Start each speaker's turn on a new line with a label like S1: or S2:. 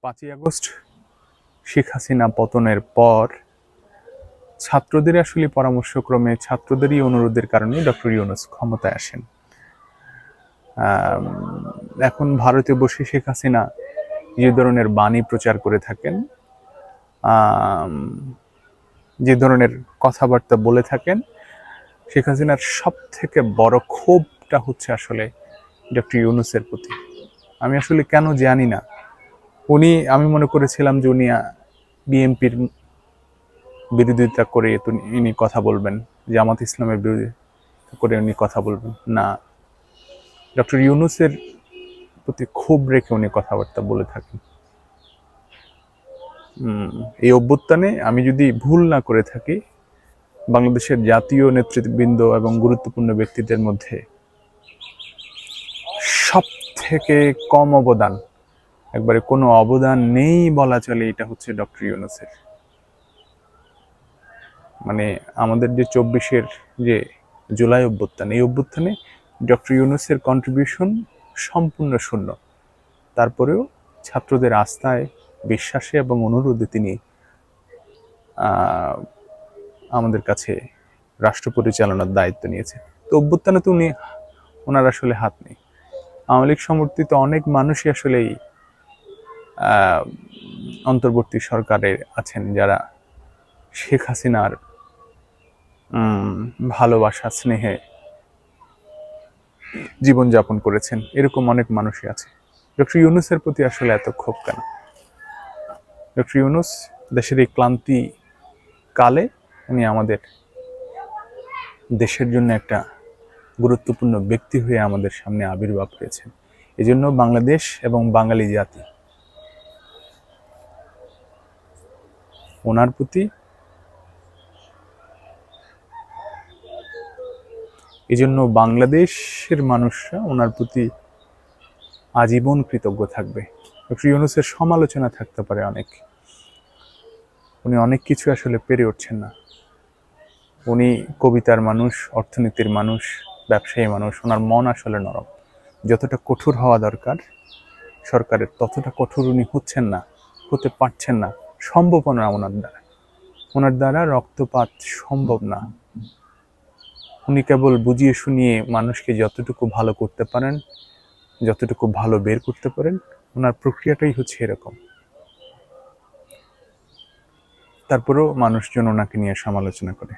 S1: 5ই August Sheikh Hasina পতনের পর ছাত্রদের আসলে পরামর্শক্রমে ছাত্রদেরই অনুরোধের কারণে ডক্টর ইউনূস ক্ষমতায় আসেন। এখন ভারতে বসে শেখ হাসিনা যে ধরনের বাণী প্রচার করে থাকেন, যে ধরনের কথাবার্তা বলে থাকেন, শেখ হাসিনার সব থেকে বড় ক্ষোভটা হচ্ছে আসলে ডক্টর ইউনূসের প্রতি। আমি আসলে কেন জানি না, আমি মনে করেছিলাম যে উনি বিএনপির বিরোধিতা করে ইনি কথা বলবেন, জামাত ইসলামের বিরোধিতা করে উনি কথা বলবেন না, ডক্টর ইউনূসের প্রতি ক্ষোভ রেখে উনি কথাবার্তা বলে থাকেন। এই অভ্যুত্থানে আমি যদি ভুল না করে থাকি, বাংলাদেশের জাতীয় নেতৃবৃন্দ এবং গুরুত্বপূর্ণ ব্যক্তিদের মধ্যে সব থেকে কম অবদান, একবারে কোনো অবদান নেই বলা চলে, এটা হচ্ছে ডক্টর ইউনূসের। মানে আমাদের যে 24-এর যে জুলাই অভ্যুত্থান, এই অভ্যুত্থানে ডক্টর ইউনূসের কন্ট্রিবিউশন সম্পূর্ণ শূন্য। তারপরেও ছাত্রদের আস্থায়, বিশ্বাসে এবং অনুরোধে তিনি আমাদের কাছে রাষ্ট্র পরিচালনার দায়িত্ব নিয়েছেন। তো অভ্যুত্থানে তো ওনার আসলে হাত নেই। আওয়ামী লীগ সমর্থিত অনেক মানুষই আসলে এই অন্তর্বর্তী সরকারে আছেন, যারা শেখ হাসিনার ভালোবাসা, স্নেহে জীবনযাপন করেছেন। এরকম অনেক মানুষই আছে। ডক্টর ইউনূসের প্রতি আসলে এত ক্ষোভ কেন? ডক্টর ইউনূস দেশের এই ক্লান্তি কালে উনি আমাদের দেশের জন্য একটা গুরুত্বপূর্ণ ব্যক্তি হয়ে আমাদের সামনে আবির্ভাব হয়েছেন। এজন্য বাংলাদেশ এবং বাঙালি জাতি ওনার প্রতি, এজন্য বাংলাদেশের মানুষরা ওনার প্রতি আজীবন কৃতজ্ঞ থাকবে। ডক্টর ইউনূসের সমালোচনা থাকতে পারে অনেক, উনি অনেক কিছু আসলে পেরে উঠছেন না। উনি কবিতার মানুষ, অর্থনীতির মানুষ, ব্যবসায়ী মানুষ। ওনার মন আসলে নরম। যতটা কঠোর হওয়া দরকার সরকারের, ততটা কঠোর উনি হচ্ছেন না, হতে পারছেন না, সম্ভব না ওনার দ্বারা রক্তপাত সম্ভব না। উনি কেবল বুঝিয়ে শুনিয়ে মানুষকে যতটুকু ভালো করতে পারেন, যতটুকু ভালো বের করতে পারেন, ওনার প্রক্রিয়াটাই হচ্ছে এরকম। তারপরেও মানুষজন ওনাকে নিয়ে সমালোচনা করে।